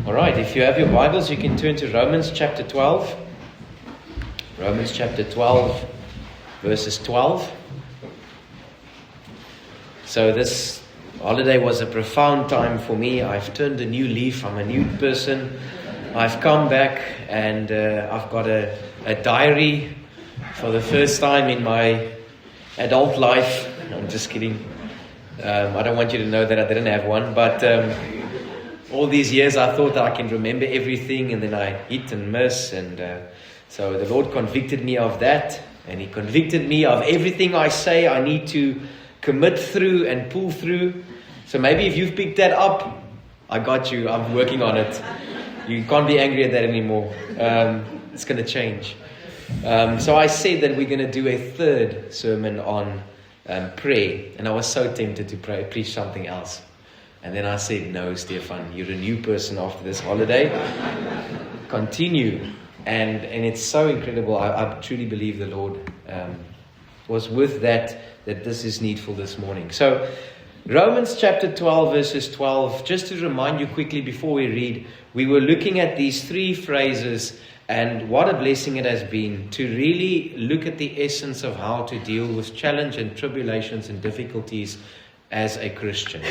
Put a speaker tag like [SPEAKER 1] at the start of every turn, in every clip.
[SPEAKER 1] All right, if you have your Bibles, you can turn to Romans chapter 12. Romans chapter 12, verses 12. So this holiday was a profound time for me. I've turned a new leaf. I'm a new person. I've come back and I've got a diary for the first time in my adult life. I'm just kidding. I don't want you to know that I didn't have one, but all these years I thought that I can remember everything, and then I hit and miss, and so the Lord convicted me of that, and He convicted me of everything I say I need to commit through and pull through. So maybe if you've picked that up, I got you. I'm working on it. You can't be angry at that anymore. It's going to change. So I said that we're going to do a third sermon on prayer, and I was so tempted to preach something else. And then I said, no, Stefan, you're a new person after this holiday. Continue. And it's so incredible. I truly believe the Lord was with that this is needful this morning. So Romans chapter 12, verses 12, just to remind you quickly before we read, we were looking at these three phrases, and what a blessing it has been to really look at the essence of how to deal with challenge and tribulations and difficulties as a Christian.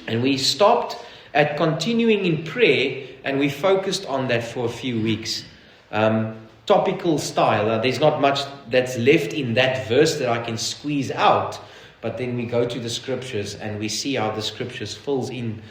[SPEAKER 1] And we stopped at continuing in prayer, and we focused on that for a few weeks. Topical style. There's not much that's left in that verse that I can squeeze out, but then we go to the scriptures and we see how the scriptures fills in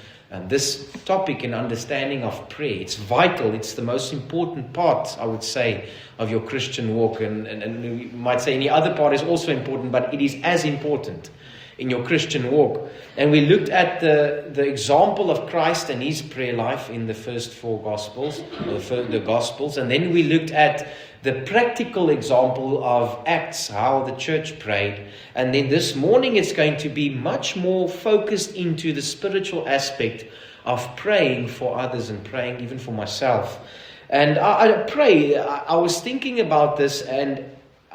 [SPEAKER 1] this topic and understanding of prayer. It's vital. It's the most important part, I would say, of your Christian walk. And you might say any other part is also important, but it is as important in your Christian walk. And we looked at the example of Christ and His prayer life in the first four Gospels, the Gospels. And then we looked at the practical example of Acts, how the church prayed. And then this morning it's going to be much more focused into the spiritual aspect of praying for others and praying even for myself. And I was thinking about this, and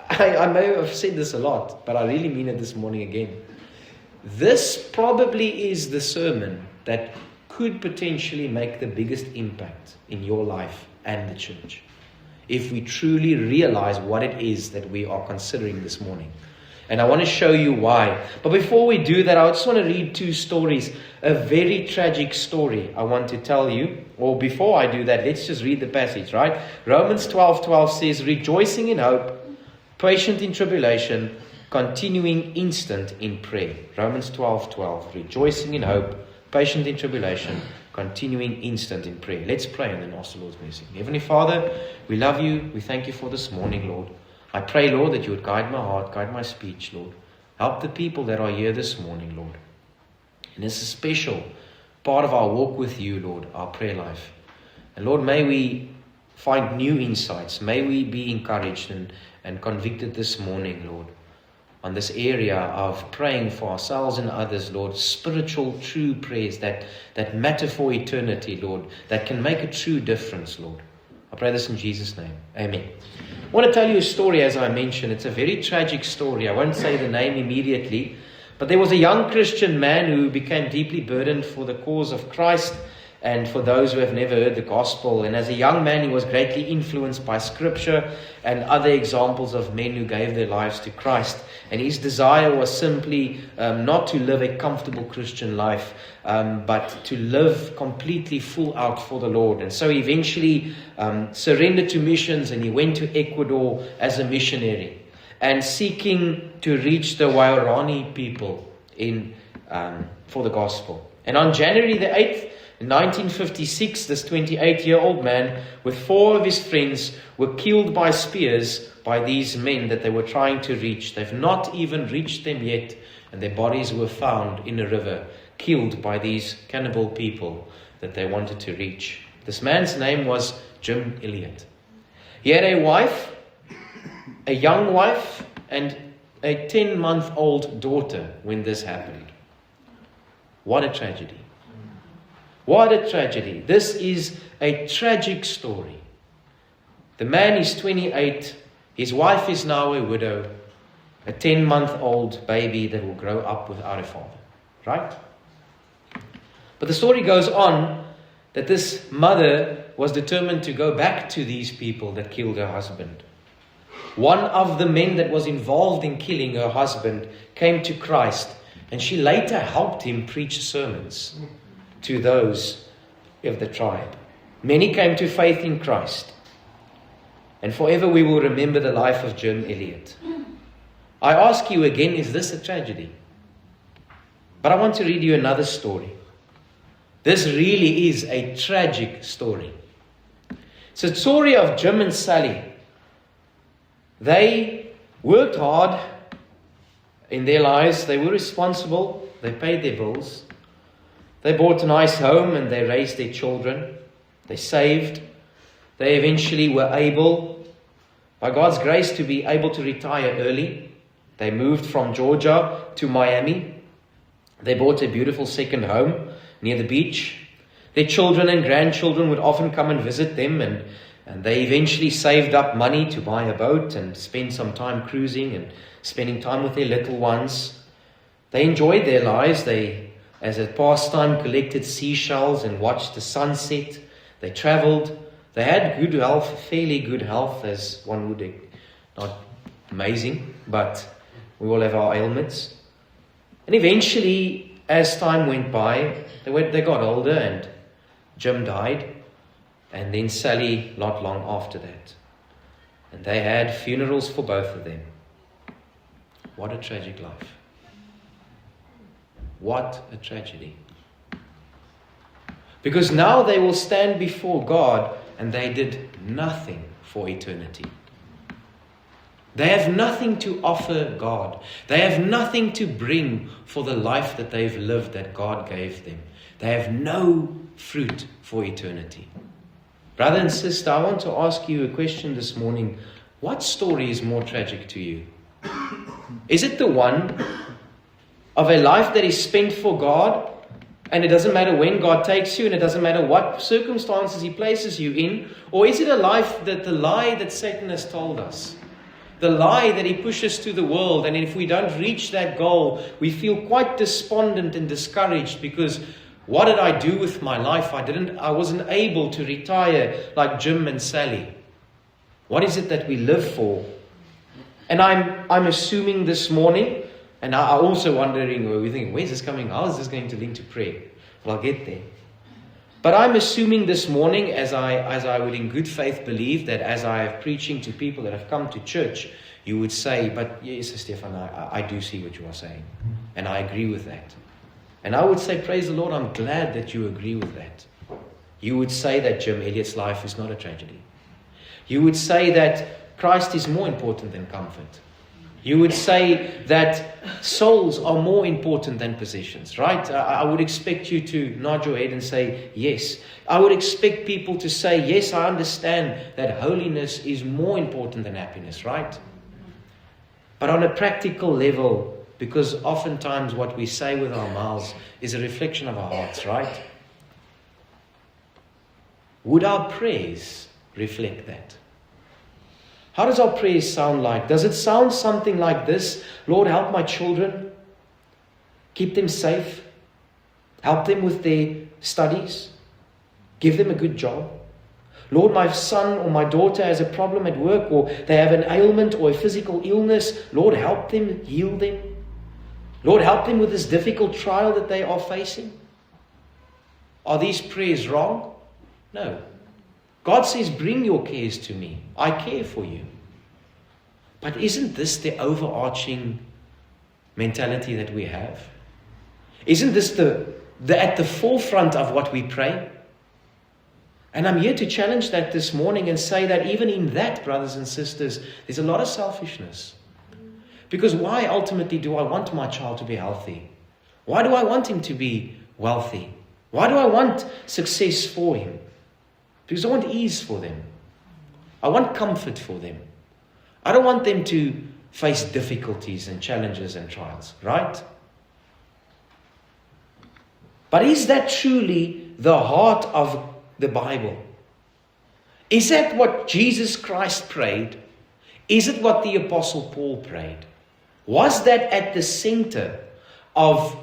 [SPEAKER 1] I may have said this a lot, but I really mean it this morning again. This probably is the sermon that could potentially make the biggest impact in your life and the church, if we truly realize what it is that we are considering this morning. And I want to show you why. But before we do that, I just want to read two stories. A very tragic story I want to tell you. Or before I do that, let's just read the passage, right? Romans 12:12 says, rejoicing in hope, patient in tribulation, continuing instant in prayer. Romans 12:12. Rejoicing in hope, patient in tribulation, continuing instant in prayer. Let's pray and then ask the Lord's blessing. Heavenly Father, we love you. We thank you for this morning, Lord. I pray, Lord, that you would guide my heart, guide my speech, Lord. Help the people that are here this morning, Lord. And it's a special part of our walk with you, Lord, our prayer life. And Lord, may we find new insights. May we be encouraged and convicted this morning, Lord, on this area of praying for ourselves and others, Lord, spiritual, true prayers that matter for eternity, Lord, that can make a true difference, Lord. I pray this in Jesus' name. Amen. I want to tell you a story, as I mentioned. It's a very tragic story. I won't say the name immediately, but there was a young Christian man who became deeply burdened for the cause of Christ and for those who have never heard the gospel. And as a young man, he was greatly influenced by scripture and other examples of men who gave their lives to Christ. And his desire was simply not to live a comfortable Christian life, but to live completely full out for the Lord. And so he eventually surrendered to missions, and he went to Ecuador as a missionary and seeking to reach the Waorani people for the gospel. And on January the 8th, in 1956, this 28-year-old man with four of his friends were killed by spears by these men that they were trying to reach. They've not even reached them yet, and their bodies were found in a river, killed by these cannibal people that they wanted to reach. This man's name was Jim Elliot. He had a wife, a young wife, and a 10-month-old daughter when this happened. What a tragedy. What a tragedy. This is a tragic story. The man is 28. His wife is now a widow. A 10-month-old baby that will grow up without a father. Right? But the story goes on that this mother was determined to go back to these people that killed her husband. One of the men that was involved in killing her husband came to Christ, and she later helped him preach sermons to those of the tribe. Many came to faith in Christ. And forever we will remember the life of Jim Elliot. I ask you again, is this a tragedy? But I want to read you another story. This really is a tragic story. It's a story of Jim and Sally. They worked hard in their lives. They were responsible. They paid their bills. They bought a nice home and they raised their children. They saved. They eventually were able, by God's grace, to be able to retire early. They moved from Georgia to Miami. They bought a beautiful second home near the beach. Their children and grandchildren would often come and visit them, and they eventually saved up money to buy a boat and spend some time cruising and spending time with their little ones. They enjoyed their lives. They, as a pastime, collected seashells and watched the sunset. They traveled. They had good health, fairly good health, as one would. Not amazing, but we all have our ailments. And eventually, as time went by, they got older, and Jim died, and then Sally not long after that. And they had funerals for both of them. What a tragic life. What a tragedy. Because now they will stand before God, and they did nothing for eternity. They have nothing to offer God. They have nothing to bring for the life that they've lived, that God gave them. They have no fruit for eternity. Brother and sister, I want to ask you a question this morning. What story is more tragic to you? Is it the one of a life that is spent for God, and it doesn't matter when God takes you, and it doesn't matter what circumstances He places you in? Or is it a life that the lie that Satan has told us? The lie that he pushes to the world, and if we don't reach that goal, we feel quite despondent and discouraged because what did I do with my life? I wasn't able to retire like Jim and Sally. What is it that we live for? And I'm assuming this morning, and I'm also wondering, we're thinking, where's this coming? How is this going to link to prayer? Well, I'll get there. But I'm assuming this morning, as I would in good faith believe, that as I am preaching to people that have come to church, you would say, but yes, Stefan, I do see what you are saying. And I agree with that. And I would say, praise the Lord, I'm glad that you agree with that. You would say that Jim Elliot's life is not a tragedy. You would say that Christ is more important than comfort. You would say that souls are more important than possessions, right? I would expect you to nod your head and say, yes. I would expect people to say, yes, I understand that holiness is more important than happiness, right? But on a practical level, because oftentimes what we say with our mouths is a reflection of our hearts, right? Would our prayers reflect that? How does our prayers sound like? Does it sound something like this? Lord, help my children. Keep them safe. Help them with their studies. Give them a good job. Lord, my son or my daughter has a problem at work, or they have an ailment or a physical illness. Lord, help them, heal them. Lord, help them with this difficult trial that they are facing. Are these prayers wrong? No. God says, bring your cares to me. I care for you. But isn't this the overarching mentality that we have? Isn't this at the forefront of what we pray? And I'm here to challenge that this morning and say that even in that, brothers and sisters, there's a lot of selfishness. Because why ultimately do I want my child to be healthy? Why do I want him to be wealthy? Why do I want success for him? Because I want ease for them. I want comfort for them. I don't want them to face difficulties and challenges and trials, right? But is that truly the heart of the Bible? Is that what Jesus Christ prayed? Is it what the Apostle Paul prayed? Was that at the center of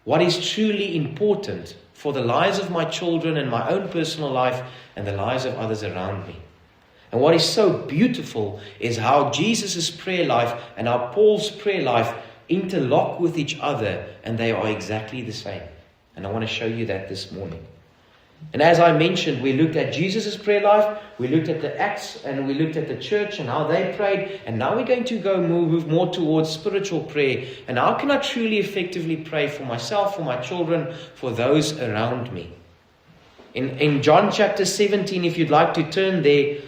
[SPEAKER 1] what is truly important for the lives of my children and my own personal life and the lives of others around me. And what is so beautiful is how Jesus' prayer life and how Paul's prayer life interlock with each other, and they are exactly the same. And I want to show you that this morning. And as I mentioned, we looked at Jesus' prayer life, we looked at the Acts, and we looked at the church and how they prayed. And now we're going to move more towards spiritual prayer. And how can I truly effectively pray for myself, for my children, for those around me? In John chapter 17, if you'd like to turn there,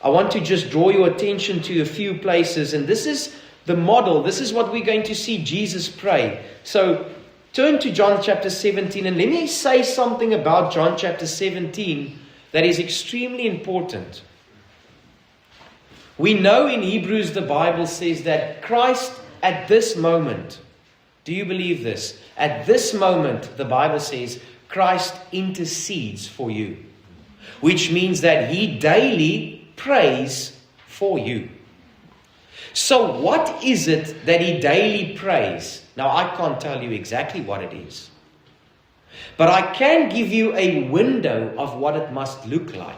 [SPEAKER 1] I want to just draw your attention to a few places. And this is the model. This is what we're going to see Jesus pray. So turn to John chapter 17, and let me say something about John chapter 17 that is extremely important. We know in Hebrews the Bible says that Christ at this moment, do you believe this? At this moment, the Bible says, Christ intercedes for you. Which means that He daily prays for you. So what is it that He daily prays? Now, I can't tell you exactly what it is. But I can give you a window of what it must look like.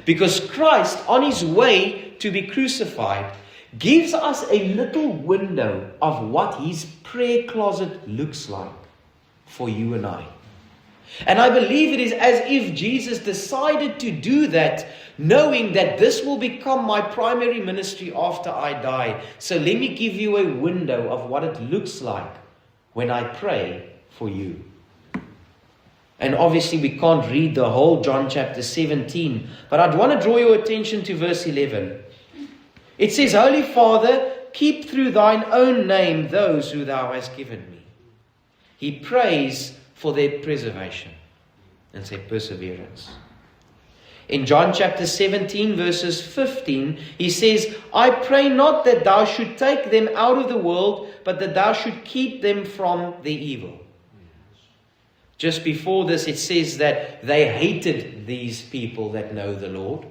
[SPEAKER 1] Because Christ, on His way to be crucified, gives us a little window of what His prayer closet looks like for you and I. And I believe it is as if Jesus decided to do that, knowing that this will become my primary ministry after I die. So let me give you a window of what it looks like when I pray for you. And obviously we can't read the whole John chapter 17, but I'd want to draw your attention to verse 11. It says, Holy Father, keep through thine own name those who thou hast given me. He prays for their preservation and say perseverance. In John chapter 17 verses 15, he says, I pray not that thou should take them out of the world, but that thou should keep them from the evil. Just before this, it says that they hated these people that know the Lord.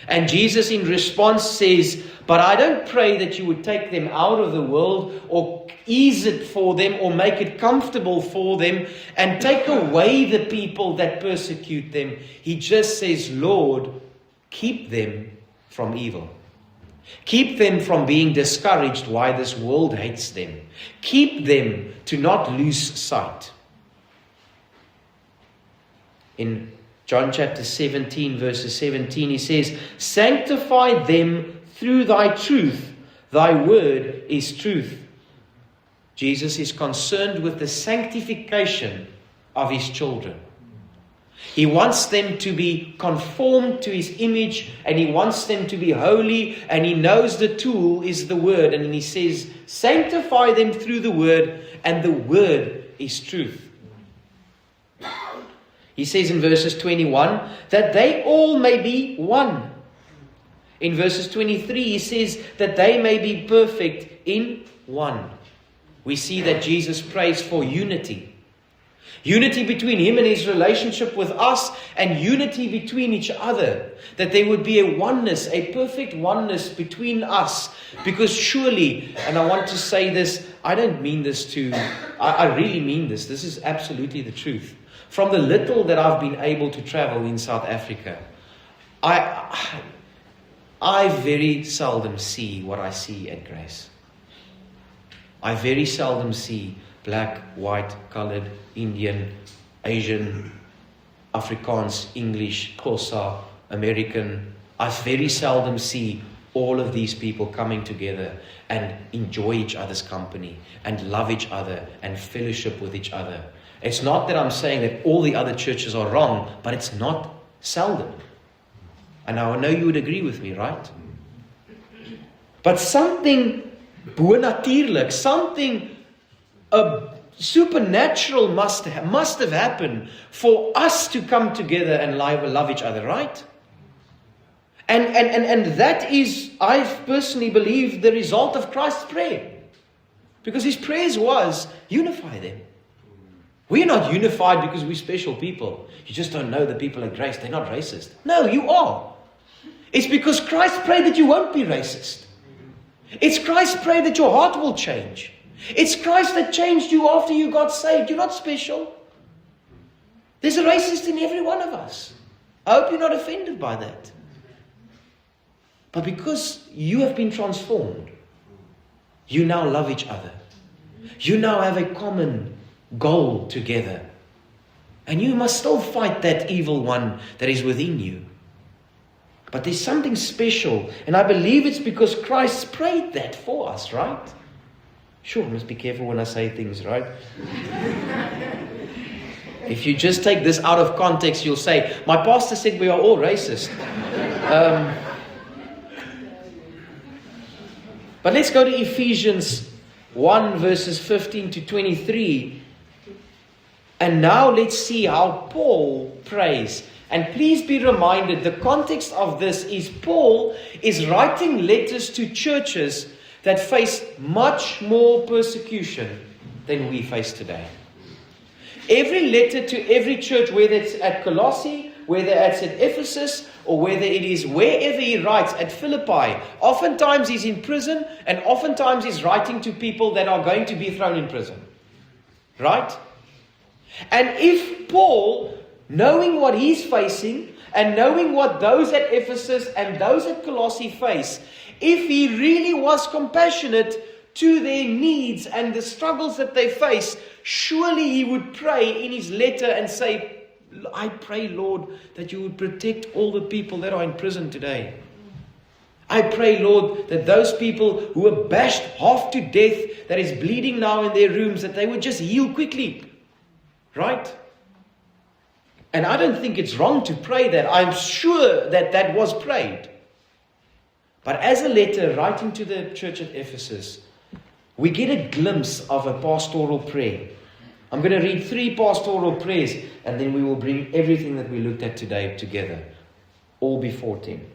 [SPEAKER 1] And Jesus in response says, but I don't pray that you would take them out of the world or ease it for them or make it comfortable for them and take away the people that persecute them. He just says, Lord, keep them from evil. Keep them from being discouraged why this world hates them. Keep them to not lose sight. In John chapter 17 verses 17, he says, sanctify them through thy truth. Thy word is truth. Jesus is concerned with the sanctification of His children. He wants them to be conformed to His image, and He wants them to be holy, and He knows the tool is the word. And He says, sanctify them through the word, and the word is truth. He says in verses 21, that they all may be one. In verses 23, he says that they may be perfect in one. We see that Jesus prays for unity. Unity between Him and His relationship with us, and unity between each other. That there would be a oneness, a perfect oneness between us. Because surely, and I want to say this, I don't mean this I really mean this. This is absolutely the truth. From the little that I've been able to travel in South Africa, I very seldom see what I see at Grace. I very seldom see black, white, colored, Indian, Asian, Afrikaans, English, Xhosa, American. I very seldom see all of these people coming together and enjoy each other's company and love each other and fellowship with each other. It's not that I'm saying that all the other churches are wrong, but it's not seldom. And I know you would agree with me, right? But something bonatuurlik, something supernatural must have happened for us to come together and love each other, right? And that is, I personally believe, the result of Christ's prayer. Because His prayers was, unify them. We're not unified because we're special people. You just don't know the people at Grace. They're not racist. No, you are. It's because Christ prayed that you won't be racist. It's Christ prayed that your heart will change. It's Christ that changed you after you got saved. You're not special. There's a racist in every one of us. I hope you're not offended by that. But because you have been transformed, you now love each other. You now have a common goal together. And you must still fight that evil one that is within you. But there's something special. And I believe it's because Christ prayed that for us, right? Sure, I must be careful when I say things, right? If you just take this out of context, you'll say, my pastor said we are all racist. But let's go to Ephesians 1 verses 15 to 23. And now let's see how Paul prays. And please be reminded, the context of this is Paul is writing letters to churches that face much more persecution than we face today. Every letter to every church, whether it's at Colossae, whether it's at Ephesus, or whether it is wherever he writes, at Philippi, oftentimes he's in prison, and oftentimes he's writing to people that are going to be thrown in prison. Right? And if Paul, knowing what he's facing, and knowing what those at Ephesus and those at Colossae face, if he really was compassionate to their needs and the struggles that they face, surely he would pray in his letter and say, I pray, Lord, that you would protect all the people that are in prison today. I pray, Lord, that those people who are bashed half to death, that is bleeding now in their rooms, that they would just heal quickly. Right? And I don't think it's wrong to pray that. I'm sure that that was prayed. But as a letter writing to the church at Ephesus, we get a glimpse of a pastoral prayer. I'm going to read 3 pastoral prayers, and then we will bring everything that we looked at today together, all before 10.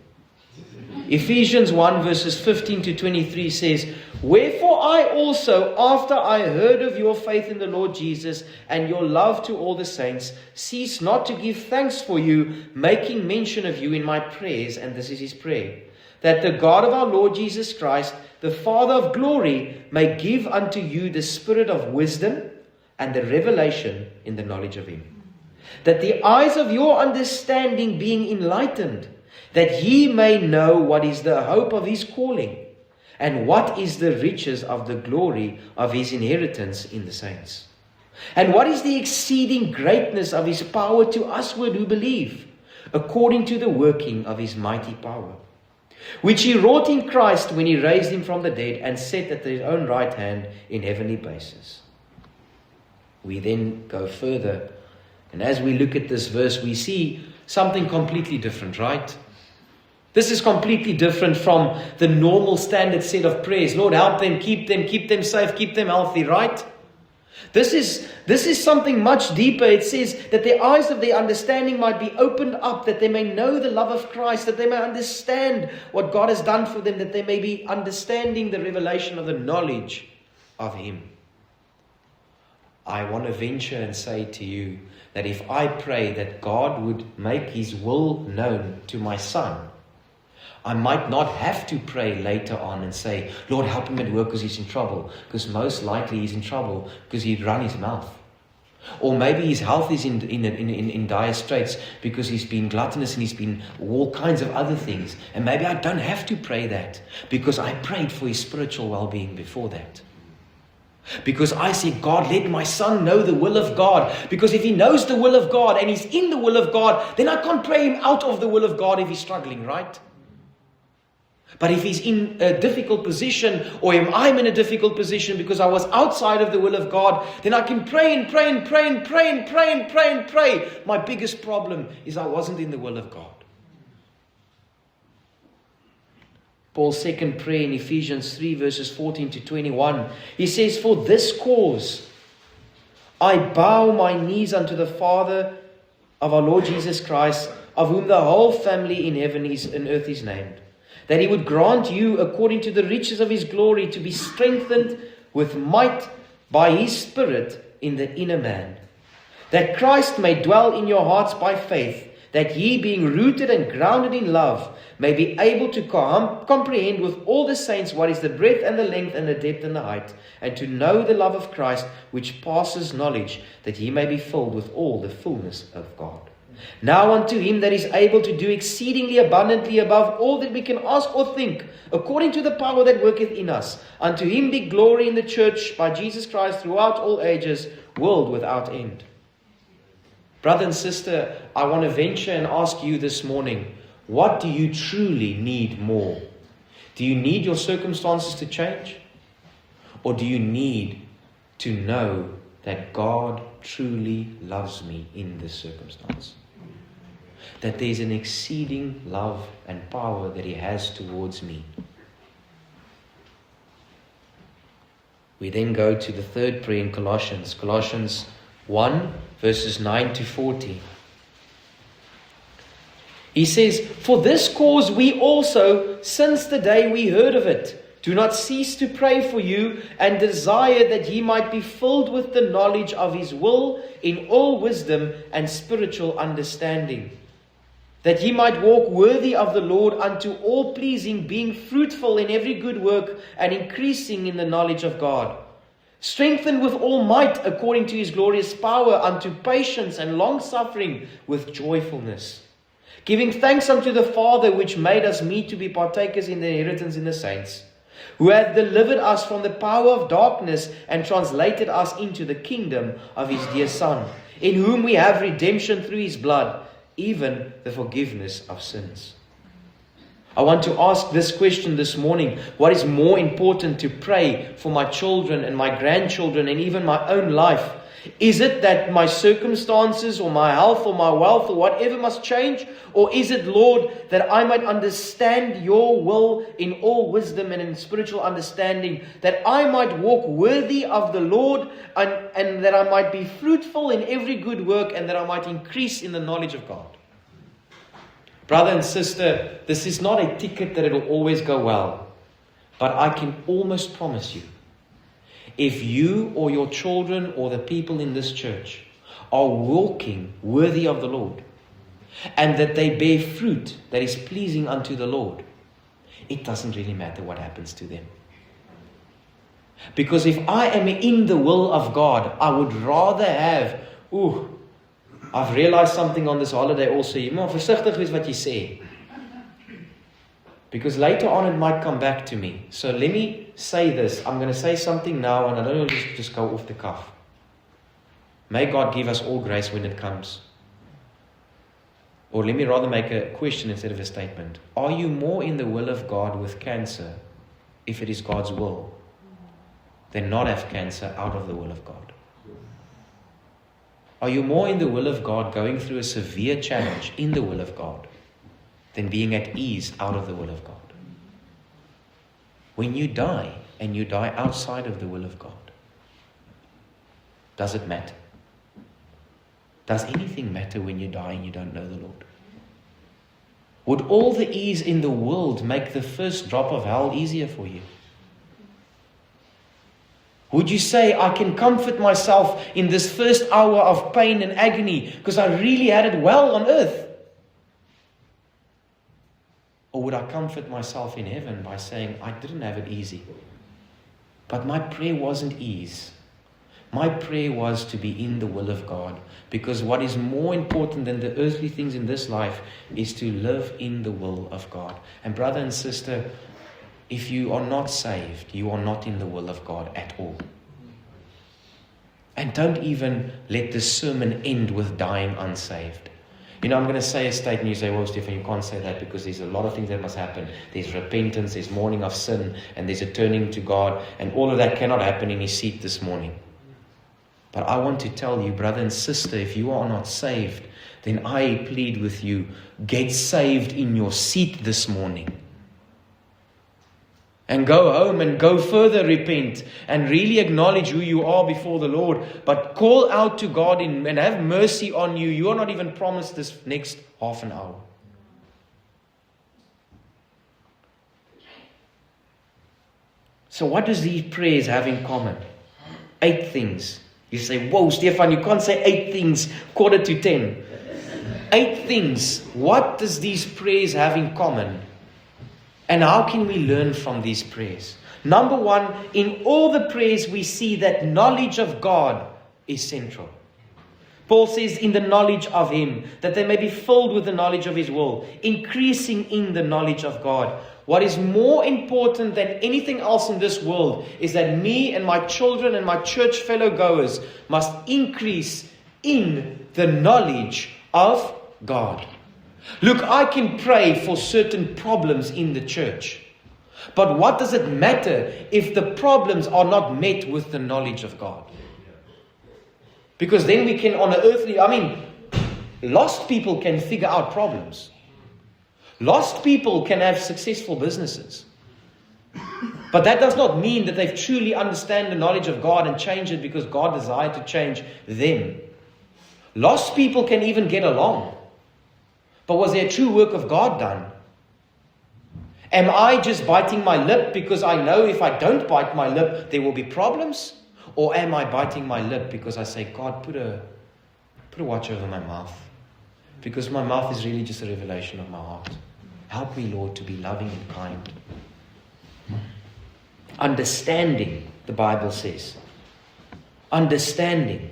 [SPEAKER 1] Ephesians 1 verses 15 to 23 says, Wherefore I also, after I heard of your faith in the Lord Jesus and your love to all the saints, cease not to give thanks for you, making mention of you in my prayers. And this is his prayer. That the God of our Lord Jesus Christ, the Father of glory, may give unto you the spirit of wisdom and the revelation in the knowledge of him. That the eyes of your understanding being enlightened, that ye may know what is the hope of his calling, and what is the riches of the glory of his inheritance in the saints, and what is the exceeding greatness of his power to usward who believe, according to the working of his mighty power, which he wrought in Christ when he raised him from the dead and set at his own right hand in heavenly places. We then go further, and as we look at this verse, we see something completely different, right? This is completely different from the normal standard set of prayers. Lord, help them, keep them safe, keep them healthy, right? This is something much deeper. It says that the eyes of their understanding might be opened up, that they may know the love of Christ, that they may understand what God has done for them, that they may be understanding the revelation of the knowledge of him. I want to venture and say to you that if I pray that God would make his will known to my son, I might not have to pray later on and say, Lord, help him at work because he's in trouble. Because most likely he's in trouble because he'd run his mouth. Or maybe his health is in dire straits because he's been gluttonous and he's been all kinds of other things. And maybe I don't have to pray that because I prayed for his spiritual well-being before that. Because I said, God, let my son know the will of God. Because if he knows the will of God and he's in the will of God, then I can't pray him out of the will of God if he's struggling, right? But if he's in a difficult position, or if I'm in a difficult position because I was outside of the will of God, then I can pray and pray and pray and pray and pray and pray and pray. My biggest problem is I wasn't in the will of God. Paul's second prayer in Ephesians 3 verses 14 to 21. He says, For this cause I bow my knees unto the Father of our Lord Jesus Christ, of whom the whole family in heaven and earth is named, that he would grant you, according to the riches of his glory, to be strengthened with might by his Spirit in the inner man, that Christ may dwell in your hearts by faith, that ye, being rooted and grounded in love, may be able to comprehend with all the saints what is the breadth and the length and the depth and the height, and to know the love of Christ, which passes knowledge, that ye may be filled with all the fullness of God. Now unto him that is able to do exceedingly abundantly above all that we can ask or think, according to the power that worketh in us, unto him be glory in the church by Jesus Christ throughout all ages, world without end. Brother and sister, I want to venture and ask you this morning, what do you truly need more? Do you need your circumstances to change? Or do you need to know that God truly loves me in this circumstance? That there's an exceeding love and power that He has towards me. We then go to the third prayer in Colossians. Colossians 1, verses 9 to 14. He says, For this cause we also, since the day we heard of it, do not cease to pray for you and desire that ye might be filled with the knowledge of His will in all wisdom and spiritual understanding, that ye might walk worthy of the Lord unto all pleasing, being fruitful in every good work and increasing in the knowledge of God, strengthened with all might according to His glorious power unto patience and long-suffering with joyfulness, giving thanks unto the Father which made us meet to be partakers in the inheritance in the saints, who hath delivered us from the power of darkness and translated us into the kingdom of His dear Son, in whom we have redemption through His blood, even the forgiveness of sins. I want to ask this question this morning. What is more important to pray for my children and my grandchildren and even my own life? Is it that my circumstances or my health or my wealth or whatever must change? Or is it, Lord, that I might understand your will in all wisdom and in spiritual understanding, that I might walk worthy of the Lord and that I might be fruitful in every good work and that I might increase in the knowledge of God? Brother and sister, this is not a ticket that it will always go well. But I can almost promise you, if you or your children or the people in this church are walking worthy of the Lord, and that they bear fruit that is pleasing unto the Lord, it doesn't really matter what happens to them. Because if I am in the will of God, I would rather have, I've realized something on this holiday also, jy moet versigtig wees wat jy sê. Because later on it might come back to me. So let me say this. I'm going to say something now and I don't want to just go off the cuff. May God give us all grace when it comes. Or let me rather make a question instead of a statement. Are you more in the will of God with cancer, if it is God's will, than not have cancer out of the will of God? Are you more in the will of God going through a severe challenge in the will of God than being at ease out of the will of God? When you die, and you die outside of the will of God, does it matter? Does anything matter when you die and you don't know the Lord? Would all the ease in the world make the first drop of hell easier for you? Would you say, I can comfort myself in this first hour of pain and agony because I really had it well on earth? Or would I comfort myself in heaven by saying, I didn't have it easy, but my prayer wasn't ease. My prayer was to be in the will of God, because what is more important than the earthly things in this life is to live in the will of God. And brother and sister, if you are not saved, you are not in the will of God at all. And don't even let this sermon end with dying unsaved. You know, I'm going to say a statement, you say, well, Stephen, you can't say that because there's a lot of things that must happen. There's repentance, there's mourning of sin, and there's a turning to God, and all of that cannot happen in His seat this morning. But I want to tell you, brother and sister, if you are not saved, then I plead with you, get saved in your seat this morning. And go home and go further repent and really acknowledge who you are before the Lord. But call out to God and have mercy on you. You are not even promised this next half an hour. So what does these prayers have in common? 8 things. You say, whoa, Stefan, you can't say 8 things 9:45. 8 things. What does these prayers have in common? And how can we learn from these prayers? Number 1, in all the prayers we see that knowledge of God is central. Paul says, in the knowledge of Him, that they may be filled with the knowledge of His will, increasing in the knowledge of God. What is more important than anything else in this world is that me and my children and my church fellow goers must increase in the knowledge of God. Look, I can pray for certain problems in the church. But what does it matter if the problems are not met with the knowledge of God? Because then we can, on an earthly, lost people can figure out problems. Lost people can have successful businesses. But that does not mean that they truly understand the knowledge of God and change it because God desired to change them. Lost people can even get along. But was there a true work of God done? Am I just biting my lip because I know if I don't bite my lip, there will be problems? Or am I biting my lip because I say, God, put a watch over my mouth? Because my mouth is really just a revelation of my heart. Help me, Lord, to be loving and kind. Understanding, the Bible says. Understanding.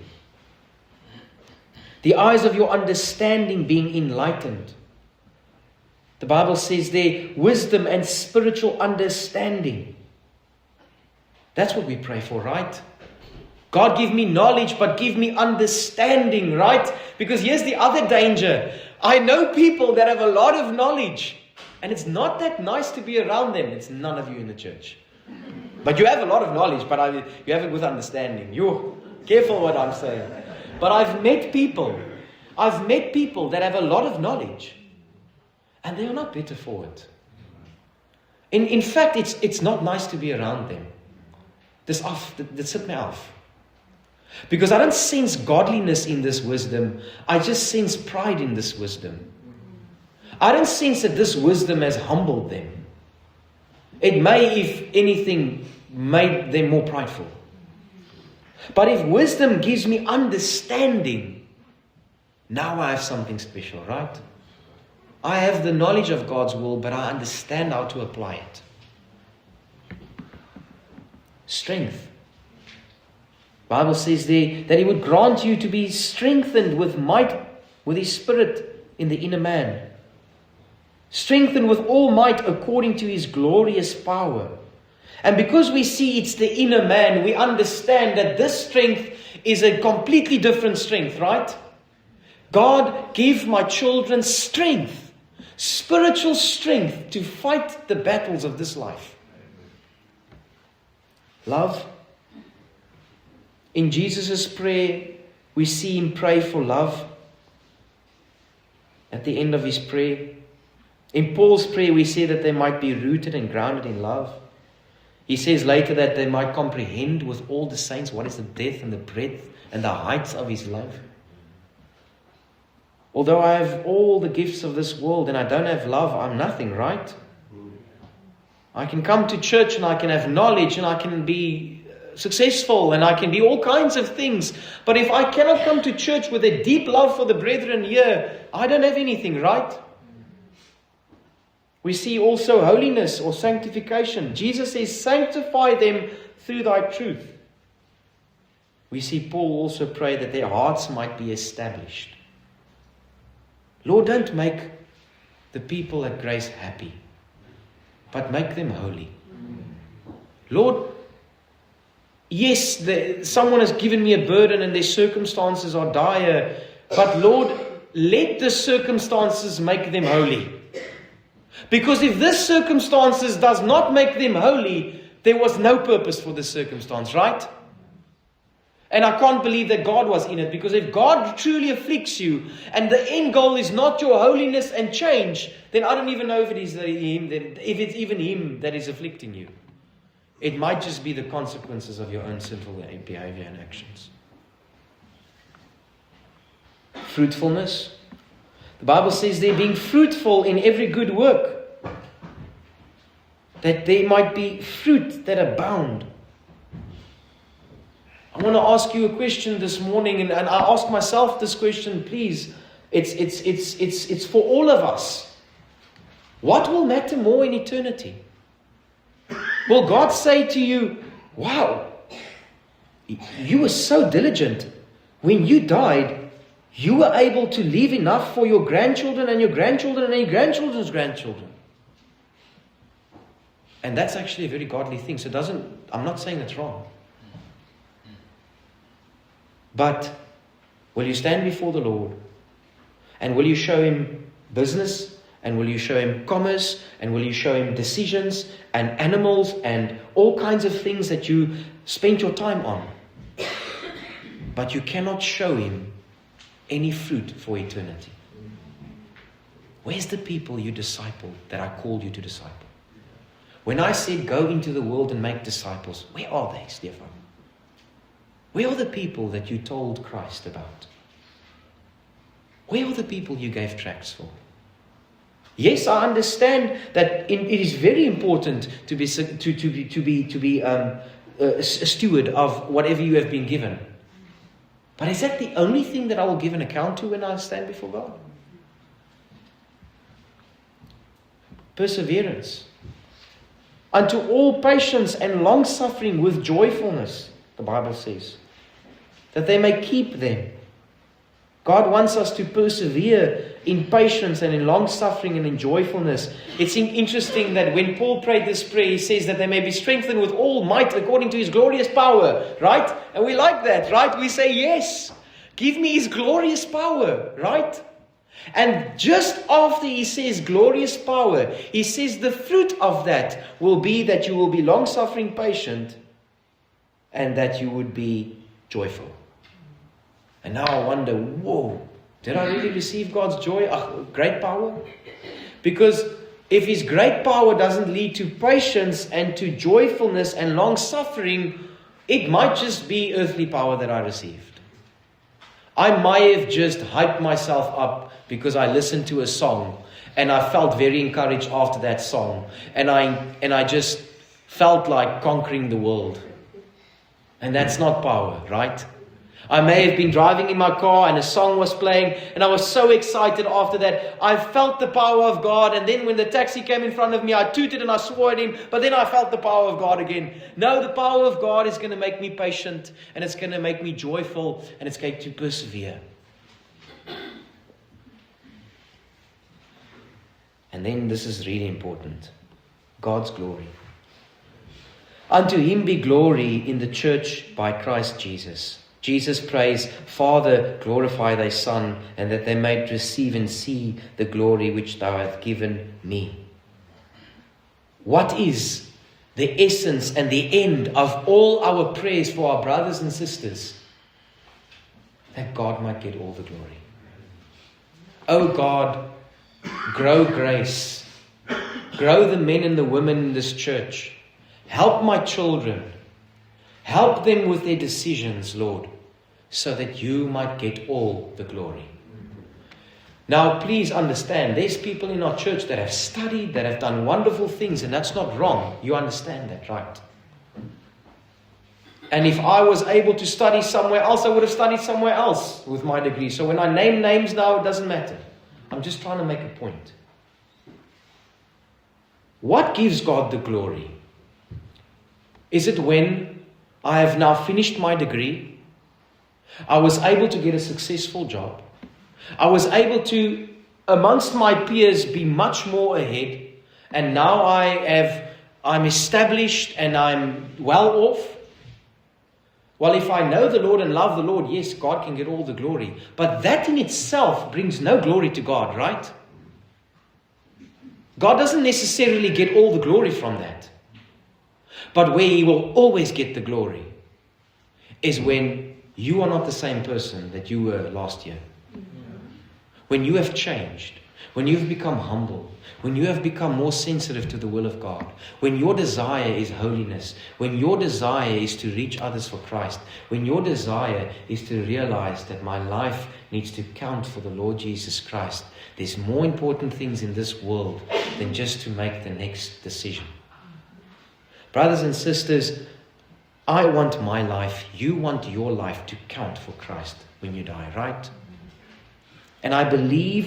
[SPEAKER 1] The eyes of your understanding being enlightened. The Bible says there, wisdom and spiritual understanding. That's what we pray for, right? God, give me knowledge, but give me understanding, right? Because here's the other danger. I know people that have a lot of knowledge, and it's not that nice to be around them. It's none of you in the church. But you have a lot of knowledge, but you have it with understanding. You're careful what I'm saying. But I've met people that have a lot of knowledge, and they are not better for it. In fact, it's not nice to be around them. Dit sit my af. Because I don't sense godliness in this wisdom. I just sense pride in this wisdom. I don't sense that this wisdom has humbled them. It may, if anything, made them more prideful. But if wisdom gives me understanding, now I have something special, right? I have the knowledge of God's will, but I understand how to apply it. Strength. The Bible says there that He would grant you to be strengthened with might, with His Spirit in the inner man. Strengthened with all might according to His glorious power. And because we see it's the inner man, we understand that this strength is a completely different strength, right? God, give my children strength, spiritual strength to fight the battles of this life. Love. In Jesus' prayer, we see Him pray for love. At the end of His prayer. In Paul's prayer, we see that they might be rooted and grounded in love. He says later that they might comprehend with all the saints what is the depth and the breadth and the heights of His love. Although I have all the gifts of this world and I don't have love, I'm nothing, right? I can come to church and I can have knowledge and I can be successful and I can be all kinds of things. But if I cannot come to church with a deep love for the brethren here, I don't have anything, right? We see also holiness or sanctification. Jesus says, sanctify them through thy truth. We see Paul also pray that their hearts might be established. Lord, don't make the people at Grace happy, but make them holy. Lord, yes, someone has given me a burden and their circumstances are dire, but Lord, let the circumstances make them holy. Because if this circumstances does not make them holy, there was no purpose for this circumstance, right? And I can't believe that God was in it, because if God truly afflicts you and the end goal is not your holiness and change, then I don't even know if it's even Him that is afflicting you. It might just be the consequences of your own sinful behavior and actions. Fruitfulness. The Bible says they're being fruitful in every good work, that there might be fruit that abound. I want to ask you a question this morning, and I ask myself this question, please. It's for all of us. What will matter more in eternity? Will God say to you, wow, you were so diligent. When you died, you were able to leave enough for your grandchildren and your grandchildren and your grandchildren's grandchildren. And that's actually a very godly thing. So I'm not saying it's wrong. But will you stand before the Lord? And will you show Him business? And will you show Him commerce? And will you show Him decisions and animals and all kinds of things that you spent your time on? But you cannot show Him any fruit for eternity. Where's the people you disciple that I called you to disciple? When I said go into the world and make disciples, where are they, Stefan? Where are the people that you told Christ about? Where are the people you gave tracts for? Yes, I understand that it is very important to be a steward of whatever you have been given. But is that the only thing that I will give an account to when I stand before God? Perseverance. Unto all patience and long suffering with joyfulness, the Bible says, that they may keep them. God wants us to persevere in patience and in long suffering and in joyfulness. It's interesting that when Paul prayed this prayer, he says that they may be strengthened with all might according to His glorious power, right? And we like that, right? We say, yes, give me His glorious power, right? And just after he says glorious power, he says the fruit of that will be that you will be long suffering, patient, and that you would be joyful. And now I wonder, whoa, did I really receive God's joy? Great power? Because if His great power doesn't lead to patience and to joyfulness and long suffering, it might just be earthly power that I received. I might have just hyped myself up because I listened to a song and I felt very encouraged after that song. And I just felt like conquering the world. And that's not power, right? I may have been driving in my car and a song was playing and I was so excited after that. I felt the power of God, and then when the taxi came in front of me, I tooted and I swore at him, but then I felt the power of God again. No, the power of God is going to make me patient and it's going to make me joyful and it's going to persevere. And then this is really important. God's glory. Unto Him be glory in the church by Christ Jesus. Jesus prays, Father, glorify thy Son, and that they may receive and see the glory which thou hast given me. What is the essence and the end of all our prayers for our brothers and sisters? That God might get all the glory. Oh God, grow grace. Grow the men and the women in this church. Help my children. Help them with their decisions, Lord, so that you might get all the glory. Now, please understand, there's people in our church that have studied, that have done wonderful things, and that's not wrong. You understand that, right? And if I was able to study somewhere else, I would have studied somewhere else with my degree. So when I name names now, it doesn't matter. I'm just trying to make a point. What gives God the glory? Is it when I have now finished my degree, I was able to get a successful job, I was able to, amongst my peers, be much more ahead, and now I'm established and I'm well off? Well, if I know the Lord and love the Lord, yes, God can get all the glory. But that in itself brings no glory to God, right? God doesn't necessarily get all the glory from that. But where He will always get the glory is when you are not the same person that you were last year. When you have changed, when you've become humble, when you have become more sensitive to the will of God, when your desire is holiness, when your desire is to reach others for Christ, when your desire is to realize that my life needs to count for the Lord Jesus Christ, there's more important things in this world than just to make the next decision. Brothers and sisters, I want my life, you want your life to count for Christ when you die, right? And I believe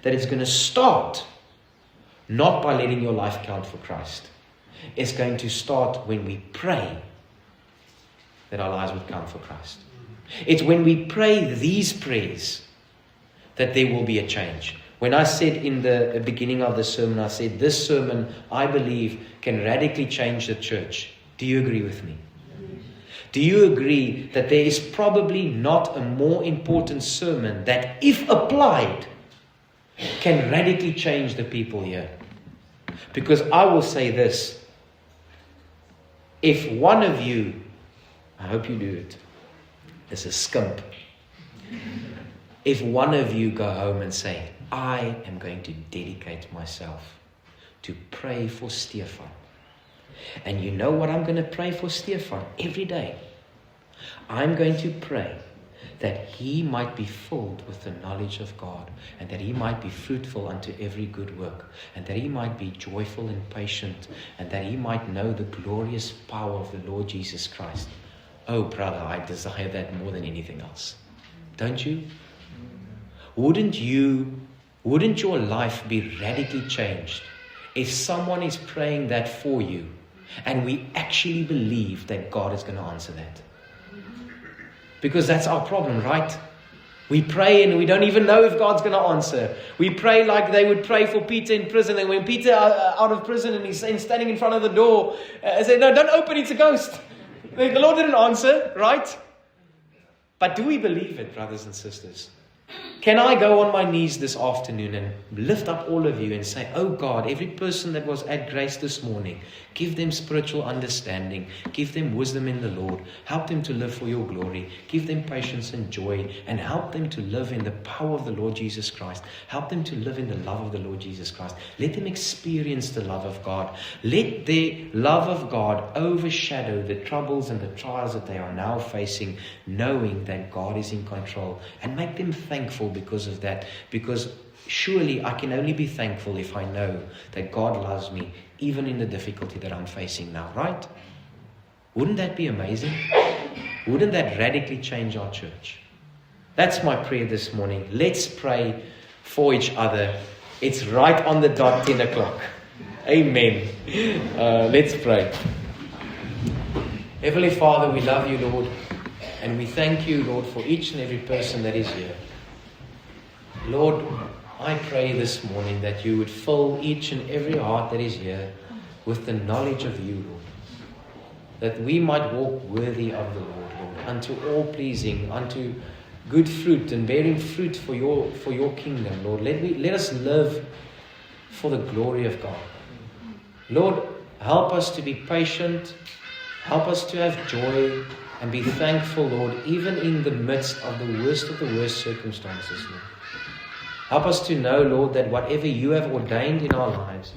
[SPEAKER 1] that it's going to start not by letting your life count for Christ. It's going to start when we pray that our lives would count for Christ. It's when we pray these prayers that there will be a change. When I said in the beginning of the sermon, I said this sermon, I believe, can radically change the church. Do you agree with me? Do you agree that there is probably not a more important sermon that, if applied, can radically change the people here? Because I will say this. If one of you, I hope you do it, is a skimp. If one of you go home and say, I am going to dedicate myself to pray for Stefan. And you know what I'm going to pray for Stefan every day? I'm going to pray that he might be filled with the knowledge of God, and that he might be fruitful unto every good work, and that he might be joyful and patient, and that he might know the glorious power of the Lord Jesus Christ. Oh, brother, I desire that more than anything else. Don't you? Wouldn't your life be radically changed if someone is praying that for you, and we actually believe that God is going to answer that? Because that's our problem, right? We pray and we don't even know if God's going to answer. We pray like they would pray for Peter in prison. And when Peter out of prison and he's standing in front of the door, said, no, don't open, it's a ghost. The Lord didn't answer, right? But do we believe it, brothers and sisters? Can I go on my knees this afternoon and lift up all of you and say, oh God, every person that was at Grace this morning, give them spiritual understanding, give them wisdom in the Lord, help them to live for your glory, give them patience and joy, and help them to live in the power of the Lord Jesus Christ. Help them to live in the love of the Lord Jesus Christ. Let them experience the love of God. Let the love of God overshadow the troubles and the trials that they are now facing, knowing that God is in control, and make them thankful because of that. Because surely I can only be thankful if I know that God loves me, even in the difficulty that I'm facing now, right? Wouldn't that be amazing? Wouldn't that radically change our church? That's my prayer this morning. Let's pray for each other. It's right on the dot, 10 o'clock. Amen. Let's pray. Heavenly Father, we love you, Lord. And we thank you, Lord, for each and every person that is here. Lord, I pray this morning that you would fill each and every heart that is here with the knowledge of you, Lord. That we might walk worthy of the Lord, Lord, unto all pleasing, unto good fruit and bearing fruit for your kingdom, Lord. Let us live for the glory of God. Lord, help us to be patient. Help us to have joy and be thankful, Lord, even in the midst of the worst circumstances, Lord. Help us to know, Lord, that whatever you have ordained in our lives,